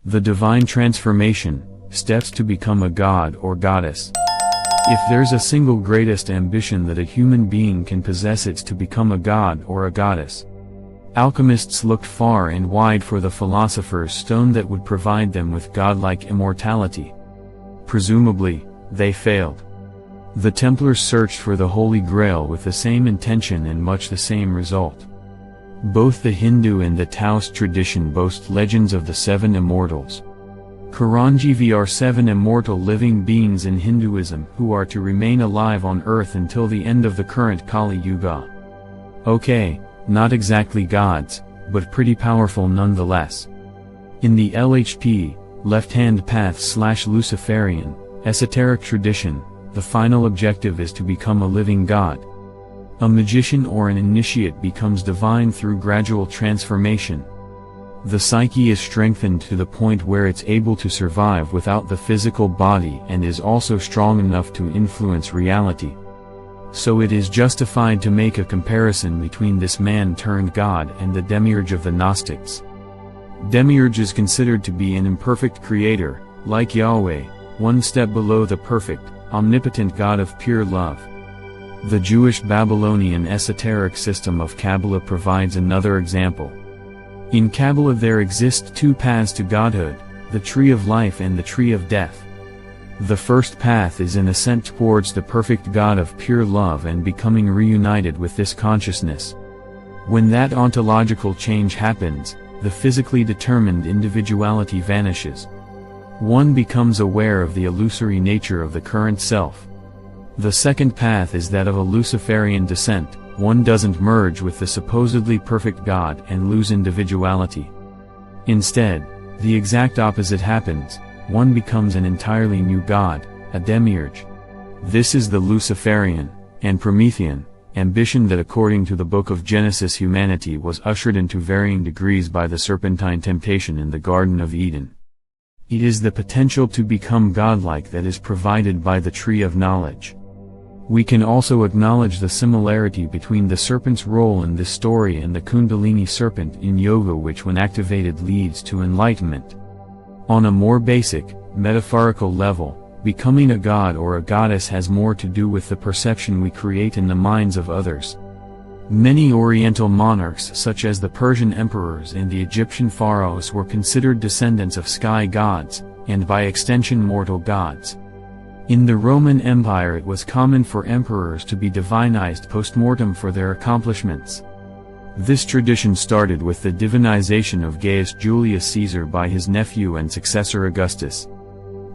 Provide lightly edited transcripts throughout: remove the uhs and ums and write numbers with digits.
The divine transformation, steps to become a god or goddess. If there's a single greatest ambition that a human being can possess, it's to become a god or a goddess. Alchemists looked far and wide for the philosopher's stone that would provide them with godlike immortality. Presumably, they failed. The Templars searched for the Holy Grail with the same intention and much the same result. Both the Hindu and the Taoist tradition boast legends of the seven immortals. Chiranjeevi are seven immortal living beings in Hinduism who are to remain alive on earth until the end of the current Kali Yuga. Okay, not exactly gods, but pretty powerful nonetheless. In the LHP, left-hand path/Luciferian, esoteric tradition, the final objective is to become a living god. A magician or an initiate becomes divine through gradual transformation. The psyche is strengthened to the point where it's able to survive without the physical body and is also strong enough to influence reality. So it is justified to make a comparison between this man-turned-god and the demiurge of the Gnostics. Demiurge is considered to be an imperfect creator, like Yahweh, one step below the perfect, omnipotent God of pure love. The Jewish Babylonian esoteric system of Kabbalah provides another example. In Kabbalah there exist two paths to godhood, the tree of life and the tree of death. The first path is an ascent towards the perfect God of pure love and becoming reunited with this consciousness. When that ontological change happens, the physically determined individuality vanishes. One becomes aware of the illusory nature of the current self. The second path is that of a Luciferian descent. One doesn't merge with the supposedly perfect God and lose individuality. Instead, the exact opposite happens, one becomes an entirely new god, a demiurge. This is the Luciferian, and Promethean, ambition that according to the Book of Genesis humanity was ushered into varying degrees by the serpentine temptation in the Garden of Eden. It is the potential to become godlike that is provided by the Tree of Knowledge. We can also acknowledge the similarity between the serpent's role in this story and the Kundalini serpent in yoga, which when activated leads to enlightenment. On a more basic, metaphorical level, becoming a god or a goddess has more to do with the perception we create in the minds of others. Many Oriental monarchs such as the Persian emperors and the Egyptian pharaohs were considered descendants of sky gods, and by extension mortal gods. In the Roman Empire it was common for emperors to be divinized post-mortem for their accomplishments. This tradition started with the divinization of Gaius Julius Caesar by his nephew and successor Augustus.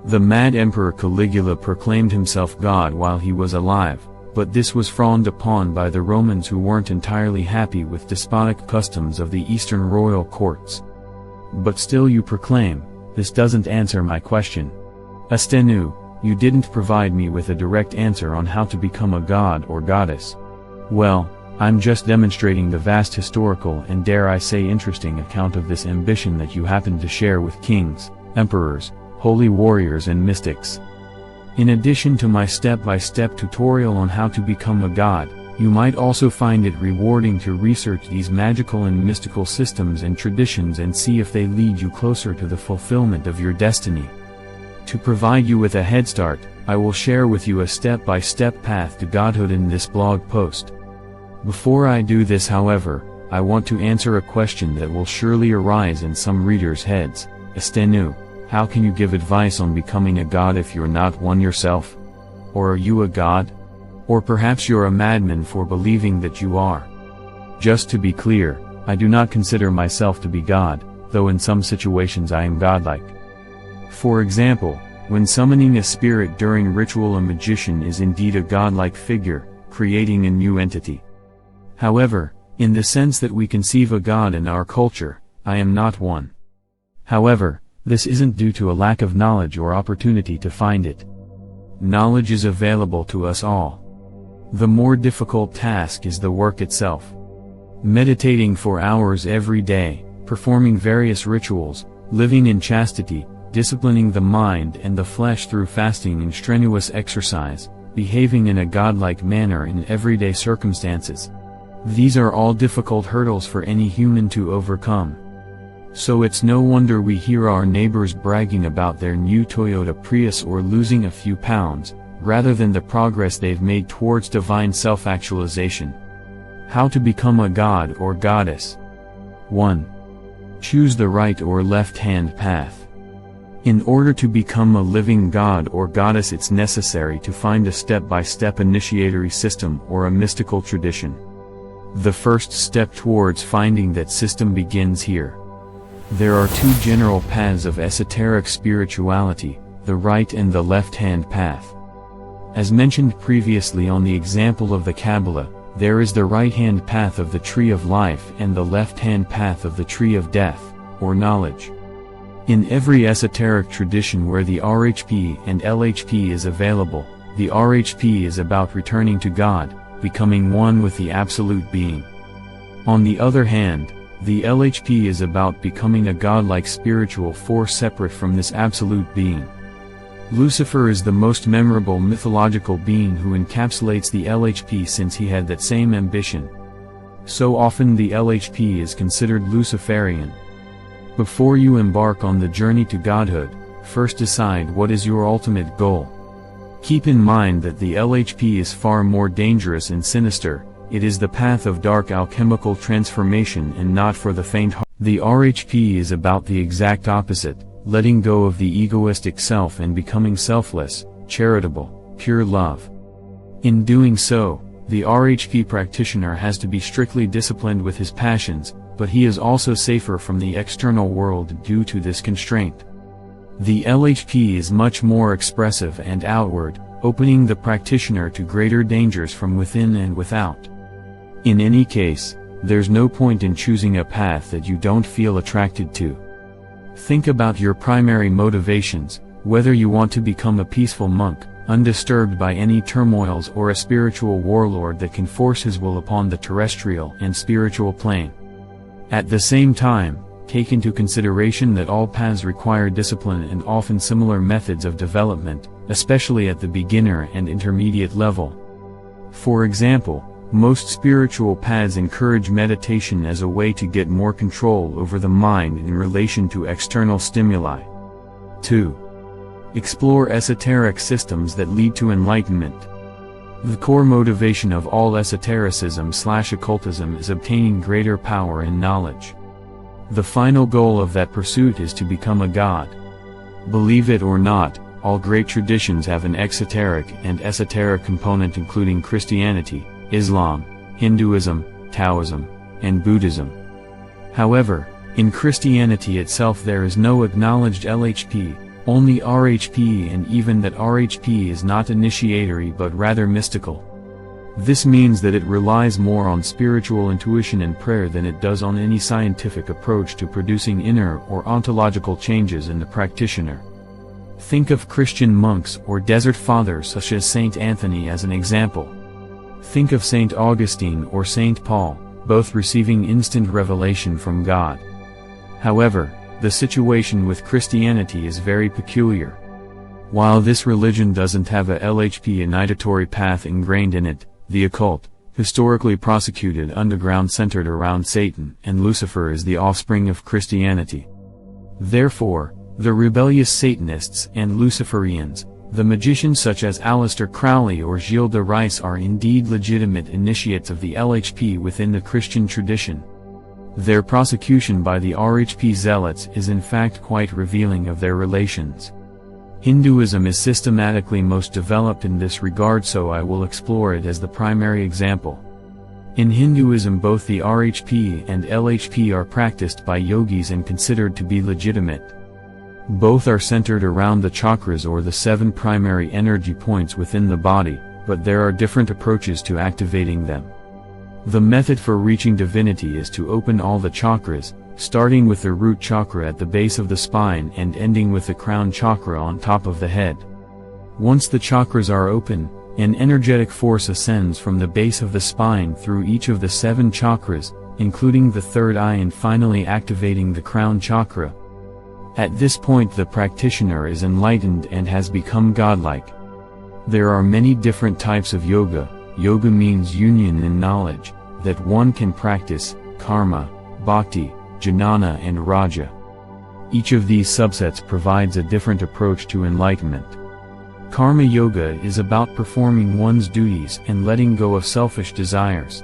The mad emperor Caligula proclaimed himself god while he was alive, but this was frowned upon by the Romans, who weren't entirely happy with despotic customs of the Eastern royal courts. But still you proclaim, this doesn't answer my question. Astenu, you didn't provide me with a direct answer on how to become a god or goddess. Well, I'm just demonstrating the vast historical and dare I say interesting account of this ambition that you happen to share with kings, emperors, holy warriors and mystics. In addition to my step-by-step tutorial on how to become a god, you might also find it rewarding to research these magical and mystical systems and traditions and see if they lead you closer to the fulfillment of your destiny. To provide you with a head start, I will share with you a step-by-step path to godhood in this blog post. Before I do this, however, I want to answer a question that will surely arise in some readers' heads. Astenu, how can you give advice on becoming a god if you're not one yourself? Or are you a god? Or perhaps you're a madman for believing that you are. Just to be clear, I do not consider myself to be God, though in some situations I am godlike. For example, when summoning a spirit during ritual, a magician is indeed a godlike figure, creating a new entity. However, in the sense that we conceive a god in our culture, I am not one. However, this isn't due to a lack of knowledge or opportunity to find it. Knowledge is available to us all. The more difficult task is the work itself. Meditating for hours every day, performing various rituals, living in chastity, disciplining the mind and the flesh through fasting and strenuous exercise, behaving in a godlike manner in everyday circumstances. These are all difficult hurdles for any human to overcome. So it's no wonder we hear our neighbors bragging about their new Toyota Prius or losing a few pounds, rather than the progress they've made towards divine self-actualization. How to become a god or goddess. 1. Choose the right or left-hand path. In order to become a living god or goddess, it's necessary to find a step-by-step initiatory system or a mystical tradition. The first step towards finding that system begins here. There are two general paths of esoteric spirituality, the right and the left-hand path. As mentioned previously on the example of the Kabbalah, there is the right-hand path of the tree of life and the left-hand path of the tree of death, or knowledge. In every esoteric tradition where the RHP and LHP is available, the RHP is about returning to God, becoming one with the absolute being. On the other hand, the LHP is about becoming a godlike spiritual force separate from this absolute being. Lucifer is the most memorable mythological being who encapsulates the LHP, since he had that same ambition. So often the LHP is considered Luciferian. Before you embark on the journey to godhood, first decide what is your ultimate goal. Keep in mind that the LHP is far more dangerous and sinister. It is the path of dark alchemical transformation and not for the faint-hearted. The RHP is about the exact opposite, letting go of the egoistic self and becoming selfless, charitable, pure love. In doing so, the RHP practitioner has to be strictly disciplined with his passions, but he is also safer from the external world due to this constraint. The LHP is much more expressive and outward, opening the practitioner to greater dangers from within and without. In any case, there's no point in choosing a path that you don't feel attracted to. Think about your primary motivations, whether you want to become a peaceful monk, undisturbed by any turmoils, or a spiritual warlord that can force his will upon the terrestrial and spiritual plane. At the same time, take into consideration that all paths require discipline and often similar methods of development, especially at the beginner and intermediate level. For example, most spiritual paths encourage meditation as a way to get more control over the mind in relation to external stimuli. 2. Explore esoteric systems that lead to enlightenment. The core motivation of all esotericism/occultism is obtaining greater power and knowledge. The final goal of that pursuit is to become a god. Believe it or not, all great traditions have an exoteric and esoteric component, including Christianity, Islam, Hinduism, Taoism, and Buddhism. However, in Christianity itself there is no acknowledged LHP, only RHP, and even that RHP is not initiatory but rather mystical. This means that it relies more on spiritual intuition and prayer than it does on any scientific approach to producing inner or ontological changes in the practitioner. Think of Christian monks or desert fathers such as Saint Anthony as an example. Think of Saint Augustine or Saint Paul, both receiving instant revelation from God. However, the situation with Christianity is very peculiar. While this religion doesn't have a LHP initiatory path ingrained in it, the occult, historically prosecuted underground centered around Satan and Lucifer, is the offspring of Christianity. Therefore, the rebellious Satanists and Luciferians, the magicians such as Aleister Crowley or Gilles de Rais, are indeed legitimate initiates of the LHP within the Christian tradition. Their prosecution by the RHP zealots is in fact quite revealing of their relations. Hinduism is systematically most developed in this regard, so I will explore it as the primary example. In Hinduism both the RHP and LHP are practiced by yogis and considered to be legitimate. Both are centered around the chakras or the 7 primary energy points within the body, but there are different approaches to activating them. The method for reaching divinity is to open all the chakras, starting with the root chakra at the base of the spine and ending with the crown chakra on top of the head. Once the chakras are open, an energetic force ascends from the base of the spine through each of the 7 chakras, including the third eye, and finally activating the crown chakra. At this point the practitioner is enlightened and has become godlike. There are many different types of yoga. Yoga means union in knowledge, that one can practice, karma, bhakti, Jnana and Raja. Each of these subsets provides a different approach to enlightenment. Karma Yoga is about performing one's duties and letting go of selfish desires.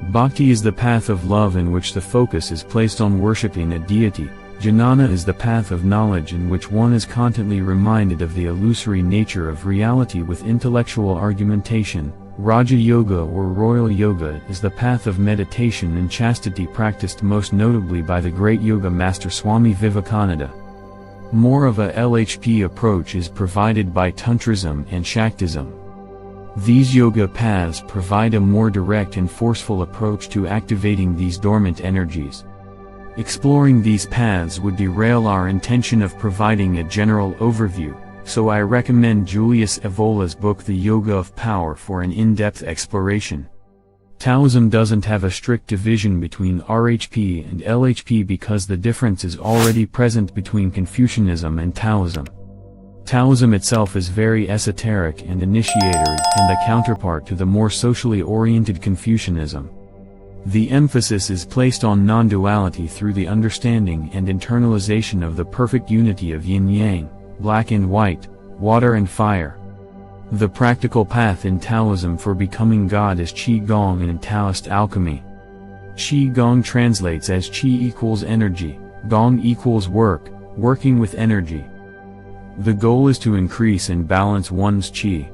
Bhakti is the path of love in which the focus is placed on worshipping a deity. Jnana is the path of knowledge in which one is constantly reminded of the illusory nature of reality with intellectual argumentation. Raja Yoga or Royal Yoga is the path of meditation and chastity practiced most notably by the great yoga master Swami Vivekananda. More of a LHP approach is provided by Tantrism and Shaktism. These yoga paths provide a more direct and forceful approach to activating these dormant energies. Exploring these paths would derail our intention of providing a general overview, so I recommend Julius Evola's book The Yoga of Power for an in-depth exploration. Taoism doesn't have a strict division between RHP and LHP because the difference is already present between Confucianism and Taoism. Taoism itself is very esoteric and initiatory and the counterpart to the more socially oriented Confucianism. The emphasis is placed on non-duality through the understanding and internalization of the perfect unity of yin-yang, black and white, water and fire. The practical path in Taoism for becoming God is Qigong and in Taoist alchemy. Qigong translates as Qi equals energy, Gong equals work, working with energy. The goal is to increase and balance one's Qi.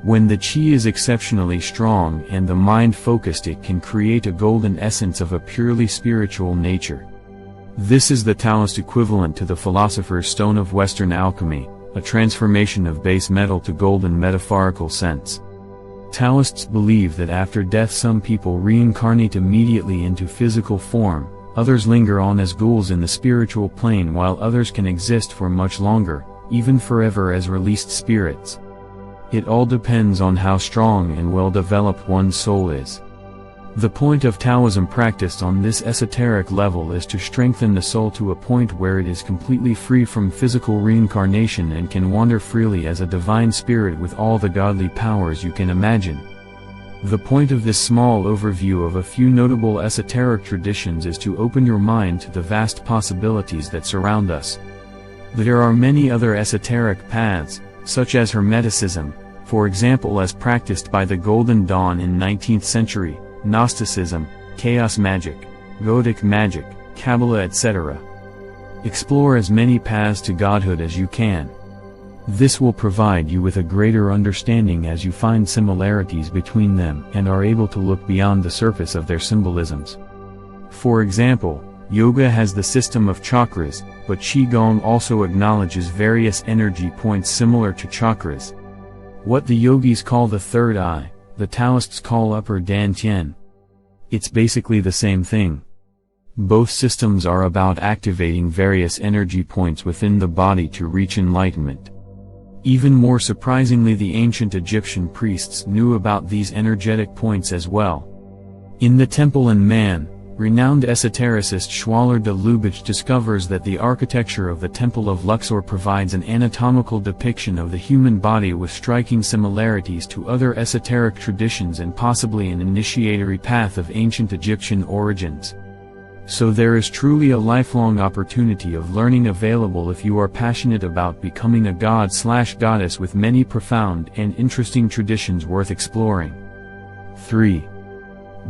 When the Qi is exceptionally strong and the mind focused, it can create a golden essence of a purely spiritual nature. This is the Taoist equivalent to the philosopher's stone of Western alchemy, a transformation of base metal to gold in metaphorical sense. Taoists believe that after death some people reincarnate immediately into physical form, others linger on as ghouls in the spiritual plane while others can exist for much longer, even forever as released spirits. It all depends on how strong and well developed one's soul is. The point of Taoism practiced on this esoteric level is to strengthen the soul to a point where it is completely free from physical reincarnation and can wander freely as a divine spirit with all the godly powers you can imagine. The point of this small overview of a few notable esoteric traditions is to open your mind to the vast possibilities that surround us. There are many other esoteric paths, such as Hermeticism, for example as practiced by the Golden Dawn in 19th century, Gnosticism, chaos magic, Godic magic, Kabbalah etc. Explore as many paths to godhood as you can. This will provide you with a greater understanding as you find similarities between them and are able to look beyond the surface of their symbolisms. For example, yoga has the system of chakras, but Qigong also acknowledges various energy points similar to chakras. What the yogis call the third eye, the Taoists call upper dantian. It's basically the same thing. Both systems are about activating various energy points within the body to reach enlightenment. Even more surprisingly, the ancient Egyptian priests knew about these energetic points as well. In The Temple and Man, renowned esotericist Schwaller de Lubitsch discovers that the architecture of the Temple of Luxor provides an anatomical depiction of the human body with striking similarities to other esoteric traditions and possibly an initiatory path of ancient Egyptian origins. So there is truly a lifelong opportunity of learning available if you are passionate about becoming a god/goddess with many profound and interesting traditions worth exploring. 3.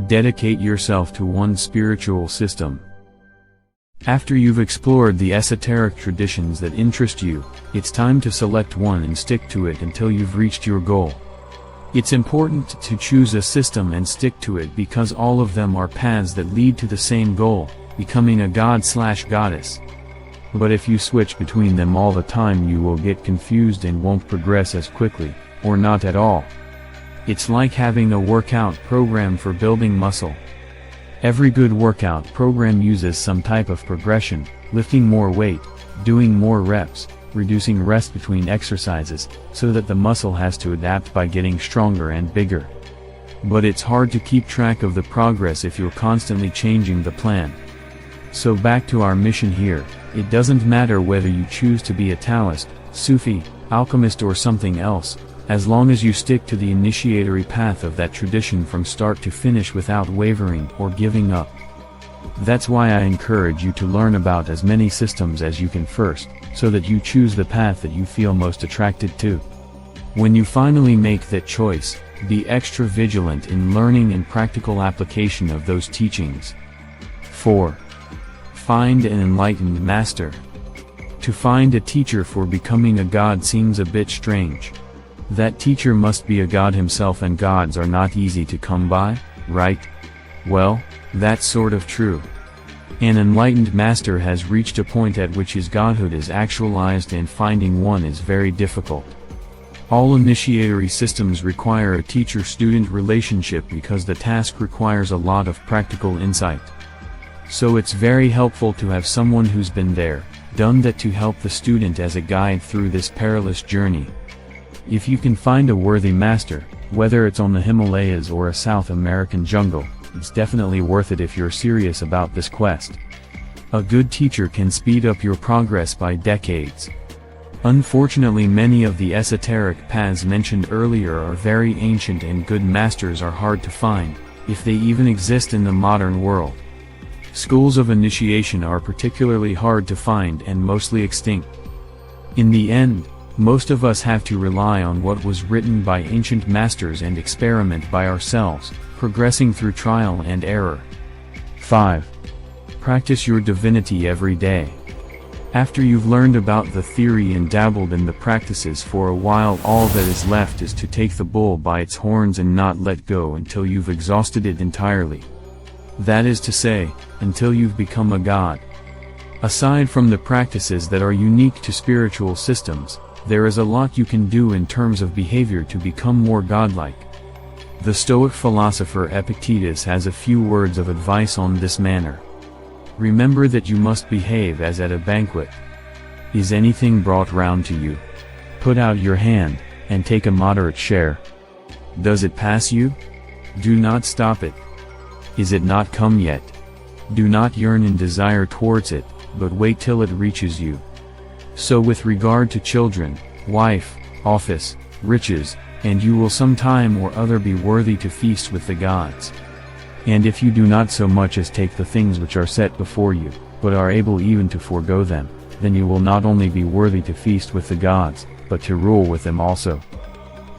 Dedicate yourself to one spiritual system. After you've explored the esoteric traditions that interest you, it's time to select one and stick to it until you've reached your goal. It's important to choose a system and stick to it because all of them are paths that lead to the same goal, becoming a god/goddess. But if you switch between them all the time, you will get confused and won't progress as quickly, or not at all. It's like having a workout program for building muscle. Every good workout program uses some type of progression, lifting more weight, doing more reps, reducing rest between exercises, so that the muscle has to adapt by getting stronger and bigger. But it's hard to keep track of the progress if you're constantly changing the plan. So back to our mission here, it doesn't matter whether you choose to be a Taoist, Sufi, alchemist or something else, as long as you stick to the initiatory path of that tradition from start to finish without wavering or giving up. That's why I encourage you to learn about as many systems as you can first, so that you choose the path that you feel most attracted to. When you finally make that choice, be extra vigilant in learning and practical application of those teachings. 4. Find an enlightened master. To find a teacher for becoming a god seems a bit strange. That teacher must be a god himself, and gods are not easy to come by, right? Well, that's sort of true. An enlightened master has reached a point at which his godhood is actualized, and finding one is very difficult. All initiatory systems require a teacher-student relationship because the task requires a lot of practical insight. So it's very helpful to have someone who's been there, done that, to help the student as a guide through this perilous journey. If you can find a worthy master, whether it's on the Himalayas or a South American jungle, it's definitely worth it if you're serious about this quest. A good teacher can speed up your progress by decades. Unfortunately, many of the esoteric paths mentioned earlier are very ancient, and good masters are hard to find, if they even exist in the modern world. Schools of initiation are particularly hard to find and mostly extinct. In the end, most of us have to rely on what was written by ancient masters and experiment by ourselves, progressing through trial and error. 5. Practice your divinity every day. After you've learned about the theory and dabbled in the practices for a while, all that is left is to take the bull by its horns and not let go until you've exhausted it entirely. That is to say, until you've become a god. Aside from the practices that are unique to spiritual systems, there is a lot you can do in terms of behavior to become more godlike. The Stoic philosopher Epictetus has a few words of advice on this manner. Remember that you must behave as at a banquet. Is anything brought round to you? Put out your hand, and take a moderate share. Does it pass you? Do not stop it. Is it not come yet? Do not yearn and desire towards it, but wait till it reaches you. So with regard to children, wife, office, riches, and you will some time or other be worthy to feast with the gods. And if you do not so much as take the things which are set before you, but are able even to forego them, then you will not only be worthy to feast with the gods, but to rule with them also.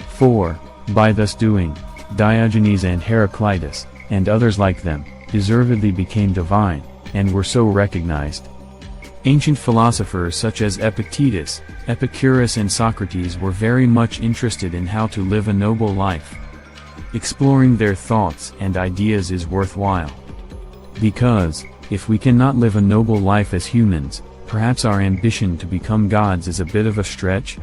4. By thus doing, Diogenes and Heraclitus, and others like them, deservedly became divine, and were so recognized. Ancient philosophers such as Epictetus, Epicurus and Socrates were very much interested in how to live a noble life. Exploring their thoughts and ideas is worthwhile. Because, if we cannot live a noble life as humans, perhaps our ambition to become gods is a bit of a stretch?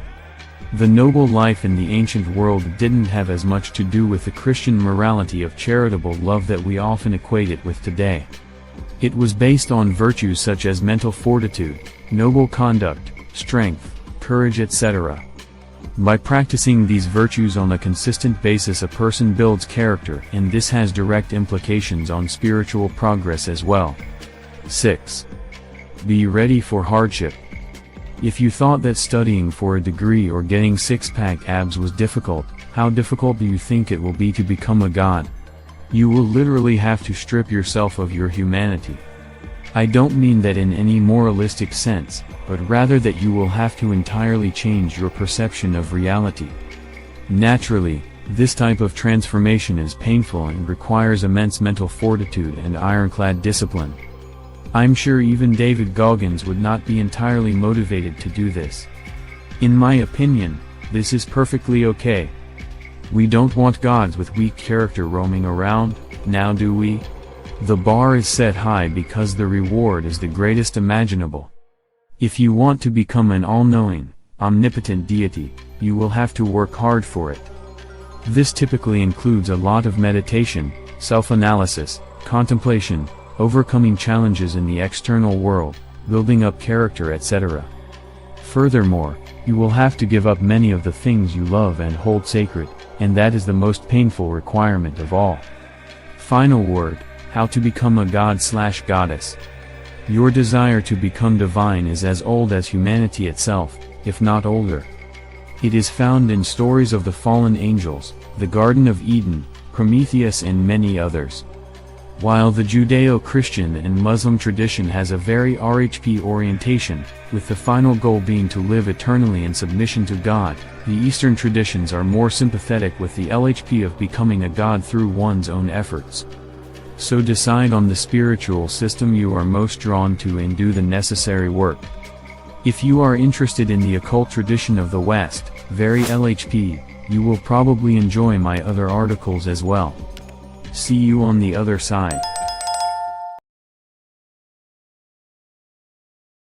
The noble life in the ancient world didn't have as much to do with the Christian morality of charitable love that we often equate it with today. It was based on virtues such as mental fortitude, noble conduct, strength, courage, etc. By practicing these virtues on a consistent basis, a person builds character, and this has direct implications on spiritual progress as well. 6. Be ready for hardship. If you thought that studying for a degree or getting six-pack abs was difficult, how difficult do you think it will be to become a god? You will literally have to strip yourself of your humanity. I don't mean that in any moralistic sense, but rather that you will have to entirely change your perception of reality. Naturally, this type of transformation is painful and requires immense mental fortitude and ironclad discipline. I'm sure even David Goggins would not be entirely motivated to do this. In my opinion, this is perfectly okay. We don't want gods with weak character roaming around, now do we? The bar is set high because the reward is the greatest imaginable. If you want to become an all-knowing, omnipotent deity, you will have to work hard for it. This typically includes a lot of meditation, self-analysis, contemplation, overcoming challenges in the external world, building up character, etc. Furthermore, you will have to give up many of the things you love and hold sacred, and that is the most painful requirement of all. Final word, how to become a god/goddess. Your desire to become divine is as old as humanity itself, if not older. It is found in stories of the fallen angels, the Garden of Eden, Prometheus and many others. While the Judeo-Christian and Muslim tradition has a very RHP orientation, with the final goal being to live eternally in submission to God, the Eastern traditions are more sympathetic with the LHP of becoming a god through one's own efforts. So decide on the spiritual system you are most drawn to and do the necessary work. If you are interested in the occult tradition of the West, very LHP, you will probably enjoy my other articles as well. See you on the other side.